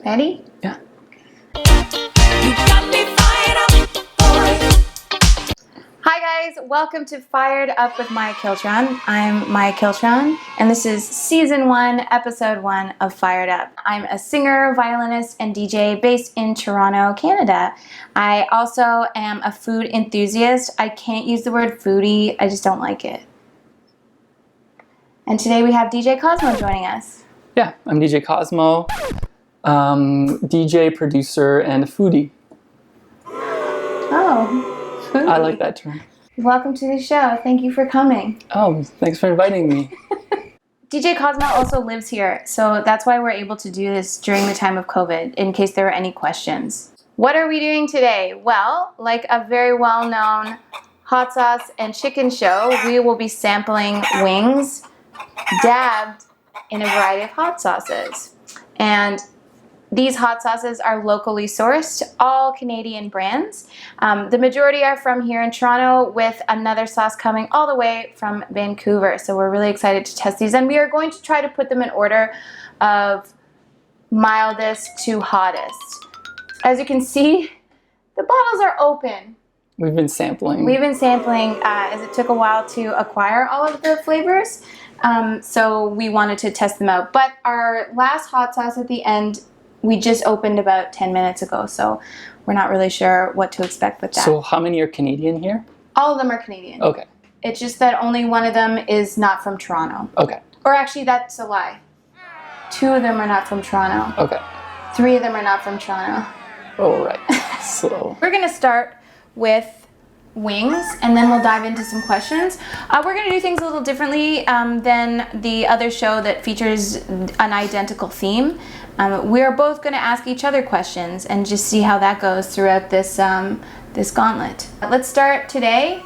Ready? Yeah. You got me fired up, boy. Hi guys, welcome to Fired Up with Maya Killtron. I'm Maya Killtron, and this is Season 1, Episode 1 of Fired Up. I'm a singer, violinist, and DJ based in Toronto, Canada. I also am a food enthusiast. I can't use the word foodie, I just don't like it. And today we have DJ Cosmo joining us. Yeah, I'm DJ Cosmo, DJ, producer, and foodie. Oh, foodie. I like that term. Welcome to the show. Thank you for coming. Oh, thanks for inviting me. DJ Cosmo also lives here, so that's why we're able to do this during the time of COVID, in case there were any questions. What are we doing today? Well, like a very well-known hot sauce and chicken show, we will be sampling wings dabbed in a variety of hot sauces. And these hot sauces are locally sourced, all Canadian brands. The majority are from here in Toronto, with another sauce coming all the way from Vancouver. So we're really excited to test these, and we are going to try to put them in order of mildest to hottest. As you can see, the bottles are open. We've been sampling. We've been sampling as it took a while to acquire all of the flavors. So we wanted to test them out. But our last hot sauce at the end, we just opened about 10 minutes ago, so we're not really sure what to expect with that. So how many are Canadian here? All of them are Canadian. Okay. It's just that only one of them is not from Toronto. Okay. Or actually, that's a lie. 2 of them are not from Toronto. Okay. 3 of them are not from Toronto. Oh, right. So We're going to start with wings, and then we'll dive into some questions. We're going to do things a little differently than the other show that features an identical theme. We're both going to ask each other questions and just see how that goes throughout this this gauntlet. Let's start today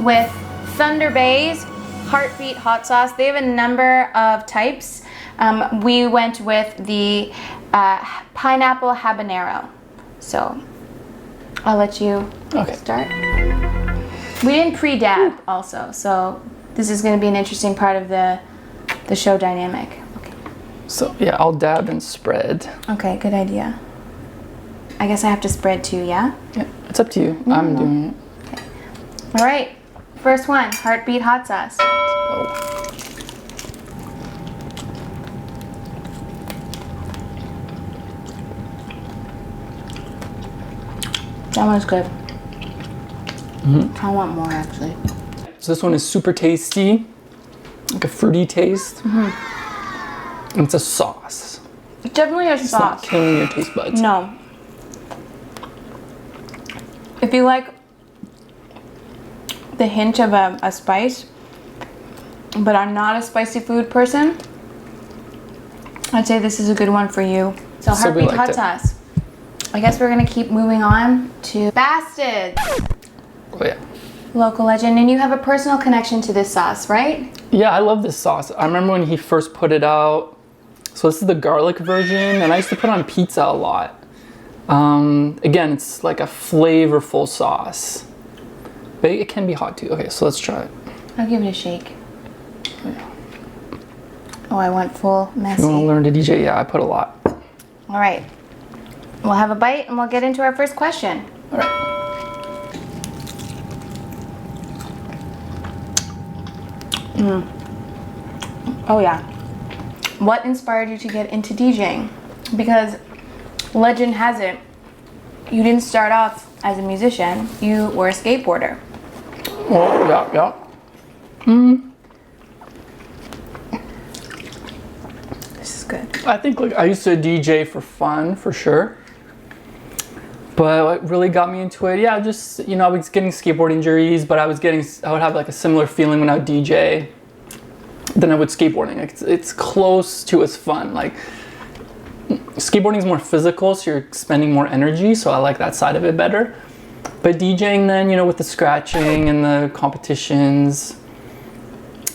with Thunder Bay's Heartbeat Hot Sauce. They have a number of types. We went with the pineapple habanero. So I'll let you start. We didn't pre-dab also, so this is going to be an interesting part of the show dynamic. Okay. So yeah, I'll dab and spread. Okay, good idea. I guess I have to spread too, yeah? Yeah, it's up to you. I'm doing it. Okay. All right, first one, Heartbeat Hot Sauce. Oh. That one's good. I want more, actually. So this one is super tasty, like a fruity taste. And it's a sauce. It's definitely a It's not sauce. killing your taste buds. No. If you like the hint of a spice, but are not a spicy food person, I'd say this is a good one for you. So So we Heartbeat liked Hot it. Sauce. I guess we're gonna keep moving on to Bastid, Oh yeah. local legend, and you have a personal connection to this sauce, right? Yeah, I love this sauce. I remember when he first put it out. So this is the garlic version, and I used to put it on pizza a lot. Again, it's like a flavorful sauce, but it can be hot too. Okay, so let's try it. I'll give it a shake. Oh, I went full messy. You want to learn to DJ? Yeah, I put a lot. All right, we'll have a bite and we'll get into our first question. All right. Oh yeah. What inspired you to get into DJing? Because legend has it, you didn't start off as a musician, you were a skateboarder. Well, yeah. This is good. I think like I used to DJ for fun, for sure. But what really got me into it, yeah, just, you know, I was getting skateboard injuries, but I would have like a similar feeling when I would DJ than I would skateboarding. It's close to as fun. Like skateboarding is more physical, so you're spending more energy, so I like that side of it better. But DJing then, you know, with the scratching and the competitions,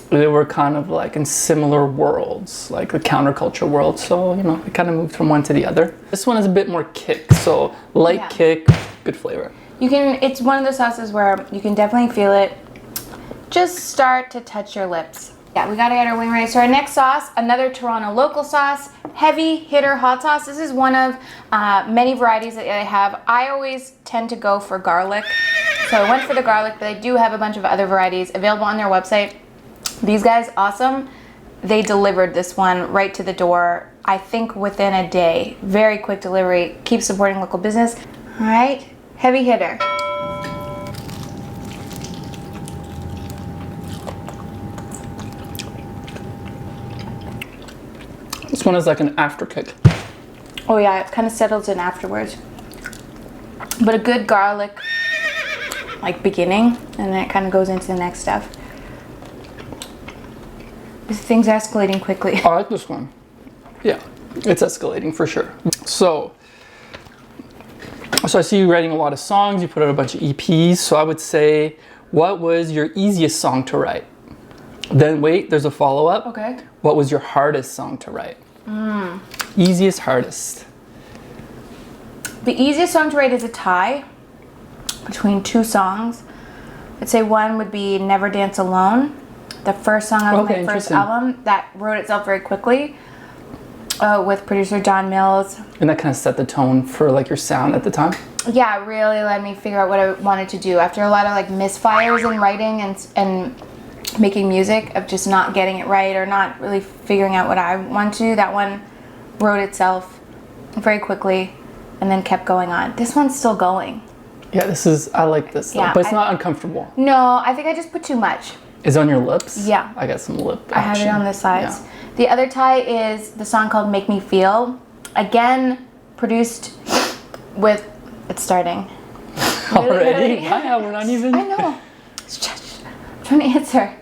they were kind of like in similar worlds, like the counterculture world. So, you know, it kind of moved from one to the other. This one is a bit more kick, so light kick, good flavor. It's one of those sauces where you can definitely feel it just start to touch your lips. Yeah, we gotta get our wing ready. So our next sauce, another Toronto local sauce, heavy hitter hot sauce. This is one of many varieties that they have. I always tend to go for garlic. So I went for the garlic, but they do have a bunch of other varieties available on their website. These guys, awesome. They delivered this one right to the door, I think within a day. Very quick delivery. Keep supporting local business. All right, heavy hitter. This one is like an after kick. Oh yeah, it kind of settles in afterwards. But a good garlic, like beginning, and then it kind of goes into the next stuff. This thing's escalating quickly. I like this one. Yeah, it's escalating for sure. So I see you writing a lot of songs. You put out a bunch of EPs. So I would say, what was your easiest song to write? Then wait, there's a follow-up. Okay. What was your hardest song to write? Easiest, hardest. The easiest song to write is a tie between two songs. I'd say one would be Never Dance Alone, the first song on my first album that wrote itself very quickly with producer John Mills. And that kind of set the tone for like your sound at the time? Yeah, it really let me figure out what I wanted to do after a lot of like misfires in writing and making music, of just not getting it right or not really figuring out what I want to do. That one wrote itself very quickly and then kept going on. This one's still going. Yeah, I like this, Yeah, but it's not uncomfortable. No, I think I just put too much. Is it on your lips? Yeah. I got some lip I have action. it on the sides. Yeah. The other tie is the song called Make Me Feel. Again, produced with, it's starting. Already? Wow, we're not even... I know. I'm trying to answer.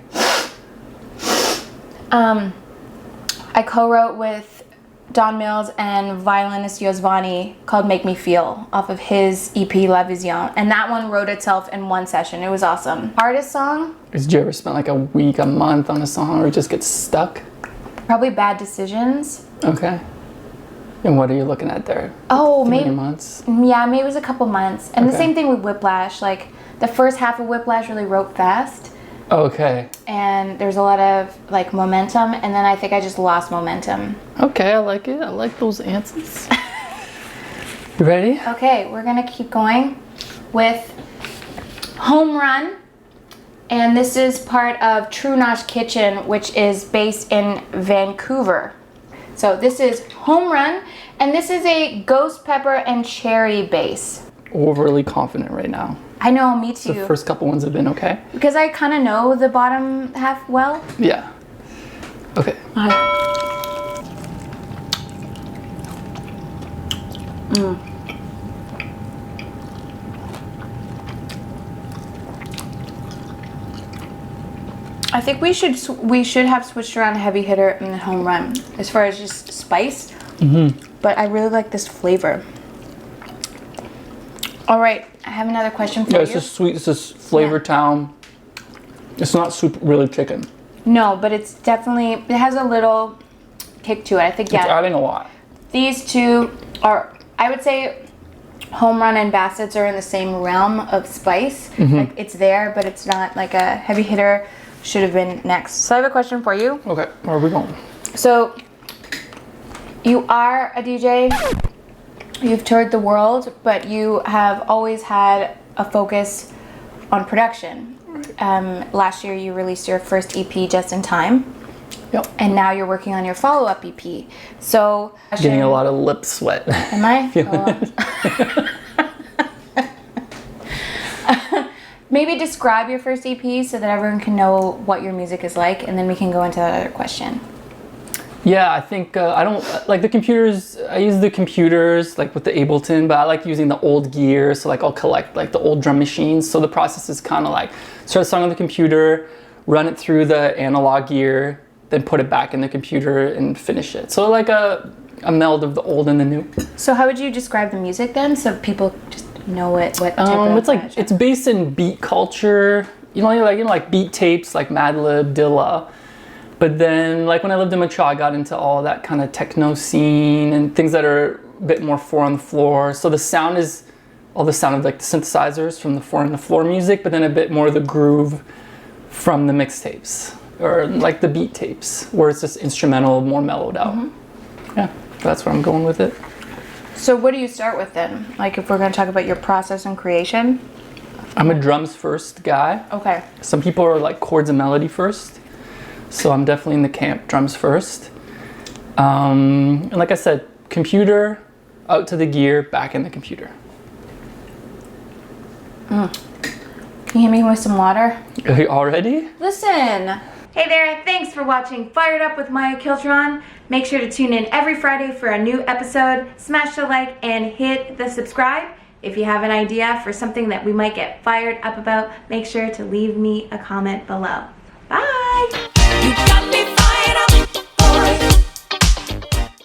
I co-wrote with Don Mills and violinist Yosvani called Make Me Feel off of his EP La Vision. And that one wrote itself in one session. It was awesome. Hardest song? Did you ever spend like a week, a month on a song or just get stuck? Probably Bad Decisions. Okay. And what are you looking at there? Oh, How maybe many months? Yeah, maybe it was a couple months. And the Okay. same thing with Whiplash. Like the first half of Whiplash really wrote fast. Okay. And there's a lot of like momentum, and then I think I just lost momentum. Okay, I like it. I like those answers. You ready? Okay, we're gonna keep going with Home Run. And this is part of True Nosh Kitchen, which is based in Vancouver. So this is Home Run, and this is a ghost pepper and cherry base. Overly confident right now. I know, me too. The first couple ones have been okay. Because I kind of know the bottom half well. Yeah. Okay. I think we should have switched around Heavy Hitter and then Home Run as far as just spice. But I really like this flavor. All right, I have another question for Yeah, you. it's just sweet. It's just Flavor Town. It's not super really chicken. No, but it's definitely, it has a little kick to it. I think, It's yeah, adding a lot. these two are, I would say Home Run and Bastids are in the same realm of spice. Like it's there, but it's not like a Heavy Hitter should have been next. So I have a question for you. Okay, where are we going? So you are a DJ, you've toured the world, but you have always had a focus on production. Last year you released your first EP, Just in Time. Yep. And now you're working on your follow-up EP. So Getting a lot of lip sweat. Am I? Maybe describe your first EP so that everyone can know what your music is like, and then we can go into that other question. Yeah, I think I don't like the computers. I use the computers like with the Ableton, but I like using the old gear. So like I'll collect like the old drum machines. So the process is kind of like start a song on the computer, run it through the analog gear, then put it back in the computer and finish it. So like a meld of the old and the new. So how would you describe the music then, so people just know what type of? It's like it's based in beat culture. Like beat tapes like Madlib, Dilla. But then, like when I lived in Montreal, I got into all that kind of techno scene and things that are a bit more four on the floor. So the sound is all the sound of like the synthesizers from the four on the floor music, but then a bit more of the groove from the mixtapes. or like the beat tapes, where it's just instrumental, more mellowed out. Yeah, that's where I'm going with it. So what do you start with then? Like if we're going to talk about your process and creation? I'm a drums first guy. Okay. Some people are like chords and melody first. So I'm definitely in the camp drums first. And like I said, computer, out to the gear, back in the computer. Can you hit me with some water? Already? Listen. Hey there, thanks for watching Fired Up with Maya Killtron. Make sure to tune in every Friday for a new episode. Smash the like and hit the subscribe. If you have an idea for something that we might get fired up about, make sure to leave me a comment below. Bye!